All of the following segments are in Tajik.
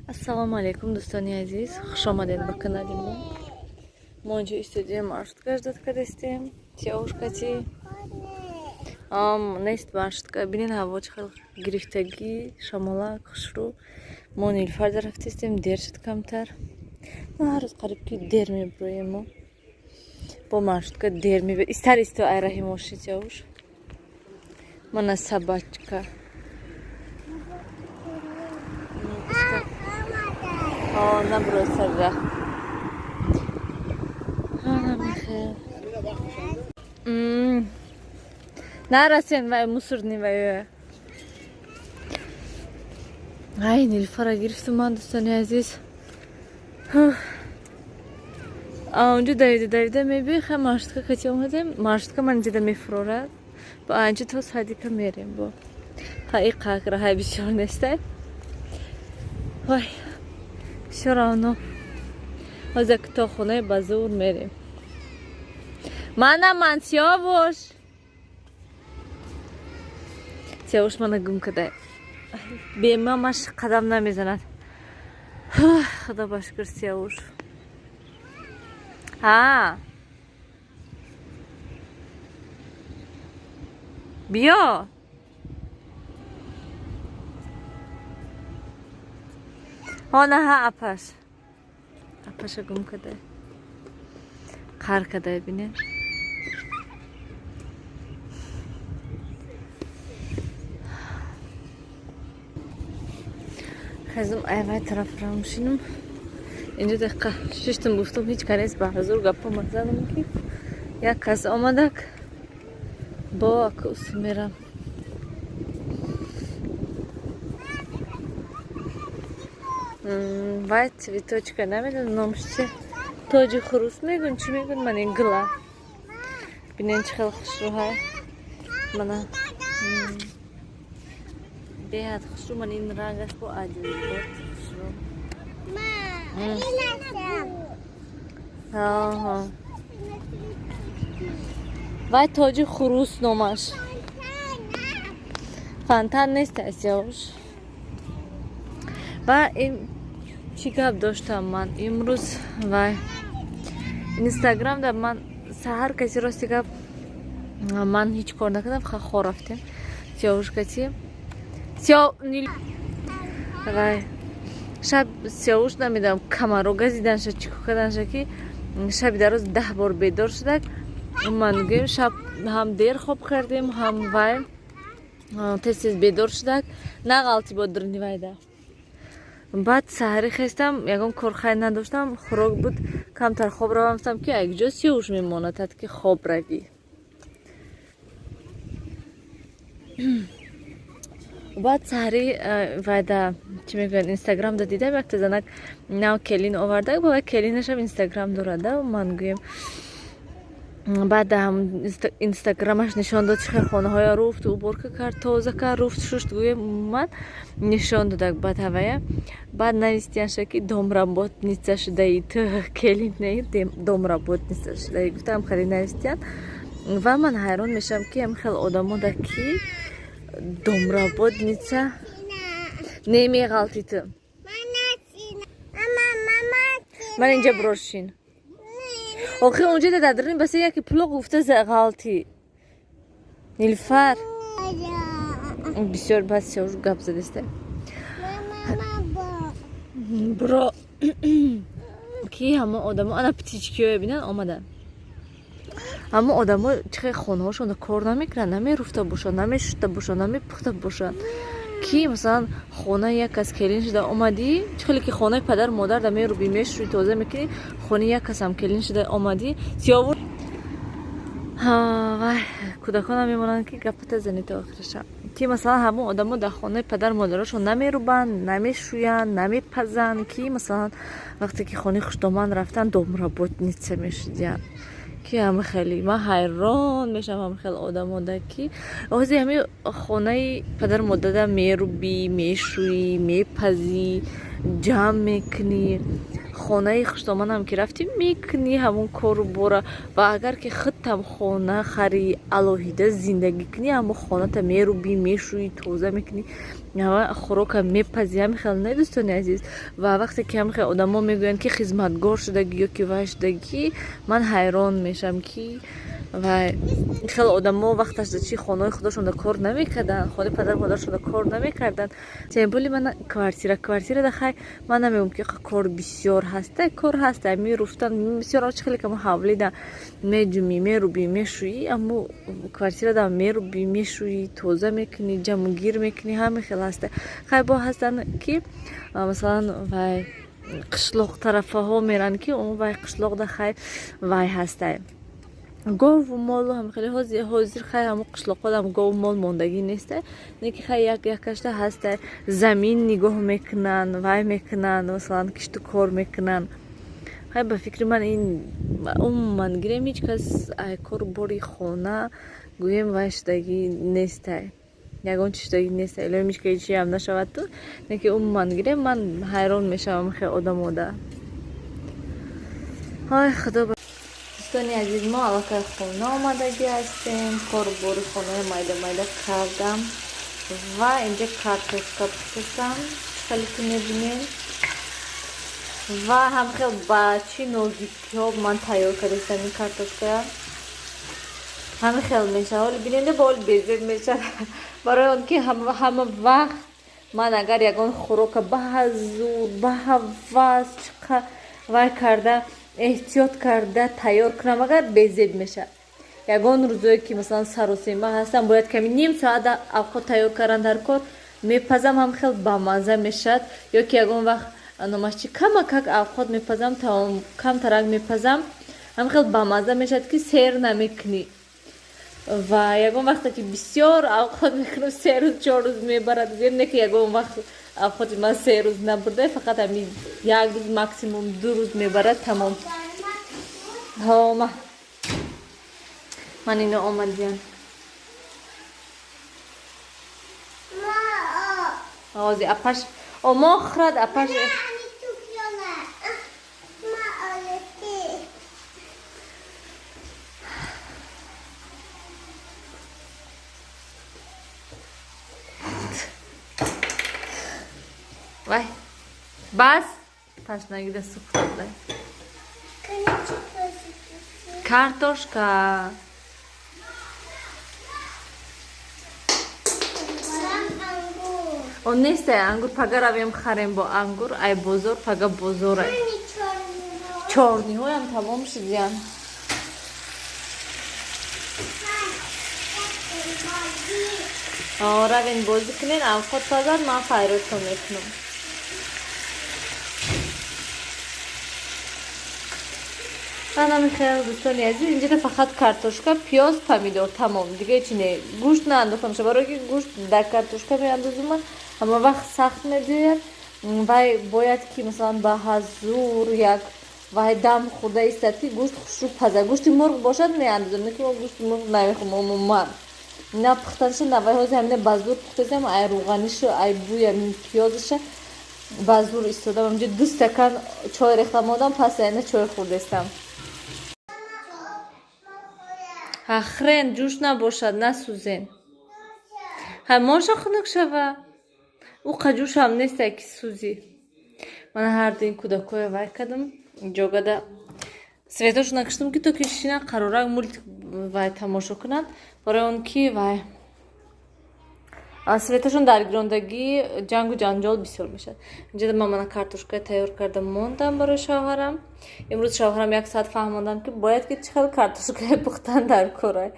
ассалому алейкум, дӯстони азиз, хуш омадед ба канали мо. Мо инҷо истудияи маршрутка ждатка дастем. Сиёвушкати нест маршрутка. Бинед ҳаво чӣ хел гирифтагӣ, шамолак, хушрӯ. Мо Нилуфар рафтистем, дер шуд камтар. Ҳар рӯз қариб ки дер мебироем мо. Бо маршрутка дер мебироем. Истар исто айраҳи мошин сиёвуш. Мана собачка. Набро сарра. Намехел. Нарасен вай мусорни вай. Ай, Нилуфара гирифтум ман, дӯстони азиз. Онҷо давида мебихем маршрутка кати омадем. Маршрутка ман дида мефурорад. Ба анҷо то садика мерем бо. Ҳай қакра ҳай бисёр нестай. Вай. Всё равно. Ҳозир то хонаи базур мерем. Ман Сиёвуш. Сиёвуш мана гум кадай. Бемамаш қадам намезанад. Худо ба шукр Сиёвуш. Биё. Ҳонаҳа апаша гум кадай. Қар кадай бинед. Хазум айвай тараф рамшинум. Инҷо дақиқа шиштум гуфтум ҳеҷ канес ба ҳазур гапа мазанам ки як кас омадак бо акус мерам. Вай цветочка намедонам номш чи тоҷи хурус мегӯн чӣ мегӯн ман ин гила. Бинен чӣ хел хушрӯ ҳай. Мана беҳад хушрӯ ман ин рангаш бо аҷибот хушрӯ. Вай тоҷи хурус номаш. Фонтан нест Сиёвуш. Ва ин чӣ гап доштам ман имрӯз вай инстаграмда ман саҳар каси рости гап ман ҳеҷ кор накардам хо рафтем. Сиёвушкати вай шаб Сиёвуш намедам камаро газиданша чӣ каданша ки шаби дароз 10 бор бедор шудак. Ман гӯем шаб ҳам дер хоб кардем ҳам вай тез бедор шудак. Нағалти бодирни вайда. Баъд саҳарӣ хестам, ягон кор хай надоштам, хӯрок буд, камтар хоб равам гуфтам ки якҷо Сиёвуш мемонад ки хоб равӣ. Баъд саҳарӣ вайда чӣ мегӯянд инстаграмда дидам як тазанак нав келин овардак, ба вай келинашам инстаграм дорада. Ман гӯем баъд инстаграмаш нишон дод чӣ хел хонаҳоя руфт, уборка кард, тоза кард, руфт шушт гӯем умуман нишон додак ба ҳавая. Баъд навистиянша ки домработница шудаи ту келин не домработница шудаи гуфтам хари навистиян. Ва ман ҳайрон мешавам ки ҳам хел одамода ки домработница немеғалти ту. Ман инҷа брошин. Охи онҷа да дадрин басе яки пуло гуфта ғалти. Нилуфар. Бисёр баъд Сиёвуш гап задеста. Бро. Ки ҳама одамо ана птичкиё бинан омадан. Ҳама одамо чӣ хел хонаҳошон кор намекунанд, намеруфта бошанд, намешута бошанд, намепухта бошанд. Ки масалан хона як кас келин шуда омадӣ, чӣ хеле ки хонаи падар модар да мерубӣ, мешӯӣ, тоза мекунӣ, хонаи як касам келин шуда омадӣ. Сиёвуш вай кӯдаконам мемонанд ки гапата зани то охираша. Ки масалан ҳама одамо дар хонаи падар модарашон намерубанд, намешӯянд, намепазанд. Ки масалан вақте ки хонаи хуштоманд рафтан домработница мешудиянд. Ки ҳама хеле ман ҳайрон мешавам ҳама хел одамода ки ҳозир ҳами хонаи падар модара мерубӣ, мешӯӣ, мепазӣ, ҷамъ мекунӣ. хонаи хуштоманам ки рафтӣ мекунӣ ҳамон кору бора ва агар ки худтам хона хари алоҳида зиндагӣ кунӣ ҳамон хоната мерӯбӣ мешӯӣ тоза мекунӣ ва хӯрока мепазӣ. ҳами хел не дӯстони азиз. Ва вақте ки ҳами хел одамо мегӯянд ки хизматгор шудагӣ ё ки вай шудагӣ ман ҳайрон мешам ки вай хеле одамо вақташда чи хонаи худошонда кор намекарданд, хонаи падару модаршонда кор намекарданд. Темболи мана квартирада хай ман намегӯям ки кор бисёр ҳаста, кор ҳаста ами руфтан бисёр чи хеле кама ҳавлида меҷумӣ мерӯбӣ мешӯӣ аммо квартирада мерӯбӣ мешӯӣ тоза мекунӣ ҷамъгир мекунӣ ҳами хел ҳаста. Хай бо ҳастанд ки масалан вай қишлоқ тарафаҳо меранд ки он вай қишлоқда хай вай ҳастай гову молу ҳам хеле ҳозир хай ҳамо қишлоқодам гову мол мондагӣ нестай не ки хай якашта ҳастай замин нигоҳ мекунанд вай мекунанд масалан кишту кор мекунанд. хай ба фикри ман ин умуман гирем ҳеҷ кас ай кору бори хона гӯем вай шудагӣ нестай ягон чи шудагӣ нестай илоҳим ҳеҷ ки ҳам нашавад ту не ки умуман гирем ман ҳайрон мешавам хел одамода. ҳой худо дӯстони азиз мо аллакай хона омадагӣ ҳастем кору бори хонаи майда майда кардам ва инҷа картошка пухтам хеле ки мебинем ва ҳам хел ба чи нозикиҳо ман тайёр кардастам ин картошкая ҳами хел мешава оли биненда ба оли безеб мешава барои он ки ҳама вақт ман агар ягон хӯрока ба ҳазур ба ҳавас чиқа вай карда эҳтиёт карда тайёр кунам агар безеб меша. ягон рӯзое ки масалан саросема ҳастам бояд ками ним соата авқот тайёр кардан дар кор мепазам ҳам хел бамаза мешад ё ки ягон вақт номашчи камакак авқот мепазам таом камтарак мепазам ҳам хел бамаза мешад ки сер намекунӣ ва ягон вақте ки бисёр авқот мекунам 3 рӯз 4 рӯз мебарад не ки ягон вақт авқоти ман 3 рӯз набурда фақат ҳами 1 рӯз максимум 2 рӯз мебарад тамом. ҳома ман ино омадиям овози апаш омохрад апаш вай бас ташнагида сухтада картошка он нестай ангур пага равем харем бо ангур ай бозор пага бозор ай чорниҳоям тамом шудиян равен бозӣ кунен авқот пазад ман файротто мекунам. манами хел дӯстони азиз инҷода фақат картошка пиёз помидор тамом дига чи не гӯшт наандохтам ша барое ки гӯшт дар картошка меандозам ҳама вақт сахт медӯяд вай бояд ки масалан ба ҳазур як вай дам хӯрда истад ки гӯшт хушрӯ паза гӯшти мурғ бошад меандозам не ки мо гӯшти мурғ намехӯрам умуман на пухтаниша на вай ҳозир ҳамина ба зур пухтасам ай рӯғанишу ай бӯя пиёзаша ба зур истодам ҳамҷо 2 стакан чой рехтам одам пас яна чой хӯрдастам. ахрен ҷӯш набошад насӯзен ҳай моша хунук шава ӯ қаҷӯшам нестай ки сӯзи. ман ҳарду ин кӯдакҳоя вай кардам ҷогада светошона киштам ки то ки шина қарорак мультик вай тамошо кунанд барои он ки вай светошон дар гирондагӣ ҷангу ҷанҷол бисёр мешавад. инҷода ман мана картошка тайёр карда мондам барои шавҳарам. имрӯз шавҳарам 1 соат фаҳмондам ки бояд ки чӣ хел картошка пухтан дар корай.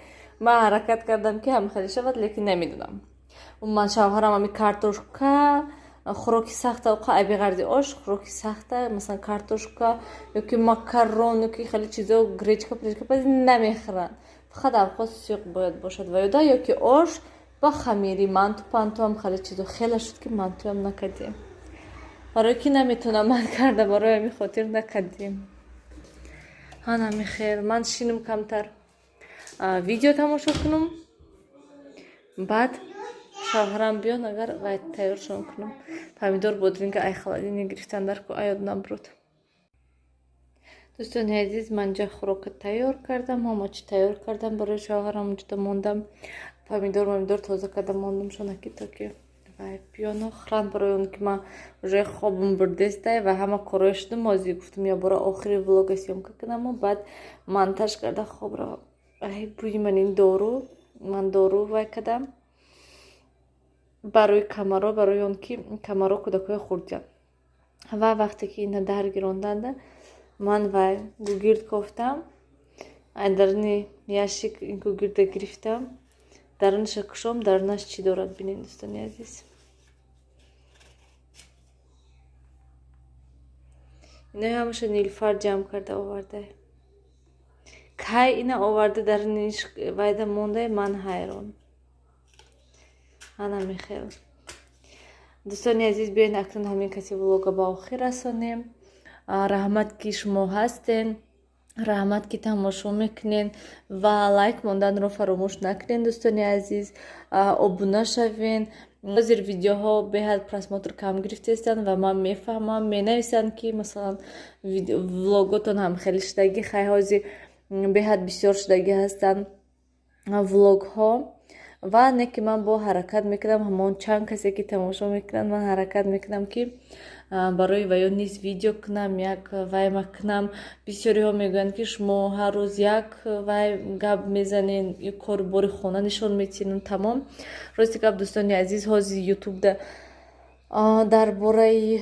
ман ҳаракат кардам ки ҳам хеле шавад лекин намедонам. умуман шавҳарам ҳами картошка хӯроки сахта ай беғарзи ош хӯроки сахта масалан картошка ё ки макарон ё ки хеле чизо гречка пази намехӯранд фақат авқот сиёқ бояд бошад ва ёда ё ки ош ба хамири манту пантуам хеле чизо хеле шуд ки мантуям накардем барое ки наметонам ман карда барои ҳамин хотир накардем. ҳанами хел ман шинум камтар видео тамошо кунам баъд шавҳарам биён агар вай тайёршон кунам помидор бодринка ай халадини гирифтан дар ку аёд набурад. دوستان عزیز من جا خوراک تیار کردم. هماچی تیار کردم برای شوهرم. اونجا موندم помидор تازه کردم موندم شونکی تا که و پیانو خران برای اون که من روی خوابم بردسته و همه کارای شدم مازی گفتم یا برای آخری ولاگ سیومکا کنم و بعد монтаж کرده خواب را بوی من این دارو وای کردم برای کمرا برای اون که کمرا کودکای خوردن و وقتی که اینا در گیروندند من وای گوگیرد گفتم درنی ящик این گوگیرد گرفتم درنش کشم درنش چی دارد بینید دوستان عزیز. اینا همش نیلوفر جمع کرده آورده که اینا آورده درنش وایده مونده من حیران انا میخیل. دوستان عزیز بیاین اکنون همین کسی ولوگا با آخر رسانیم. رحمت که شما هستین، رحمت که تماشا میکنین و لایک موندن رو فراموش نکنین دوستان عزیز. ابونه شوین. بعضی ویدیوها به حد پراسموتر کم گرفته هستند و من میفهمم مینویسند که مثلا ولوگاتون هم خیلی شدگی خیلی به حد بسیار شدگی هستند ولوگ ها و نه که من با حرکت میکنم همون چند کسی که تماشا میکنن من حرکت میکنم که برای ویا نیز ویدیو کنم یک وای مکنم. بسیاری ها میگن که شما هر روز یک وای گپ میزنین یک کار باری خونه نشون میتینن. تمام راستی گپ دوستان عزیز هازی یوتیوب ده در باره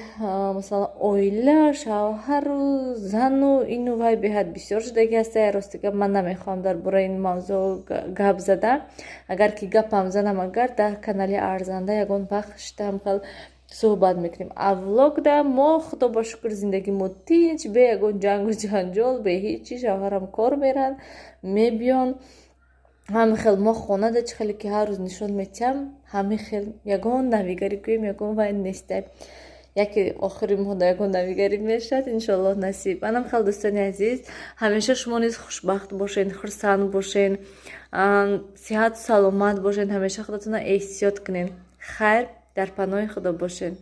مثلا اویله شوهر و زن و اینو وای به حد بسیار شدگی هسته. راستی گپ من نمیخوام در باره این موضوع گپ زده. اگر که گپ هم زنم اگر در کانال ارزنده یگان بخش تمکل صحبت میکنیم. اولوگ ده ما خدا با شکر زندگی ما تینچ به یگان جنگ و جنجال به هیچی. شوهرم کار میرن میبیان همه خیل ما خونه ده چه خیلی که هر روز نشون میتیم همه خیل یگان نویگری کنیم یگان وای نیسته یکی آخری ماه یگان نویگری میشد انشالله نصیب. منم خیلی دوستان عزیز همیشه شما نیز خوشبخت باشین، خرسند باشین، صحت سلامت باشین، همیشه خودتون احتیاط کنین. خیر در پناه خدا باشین.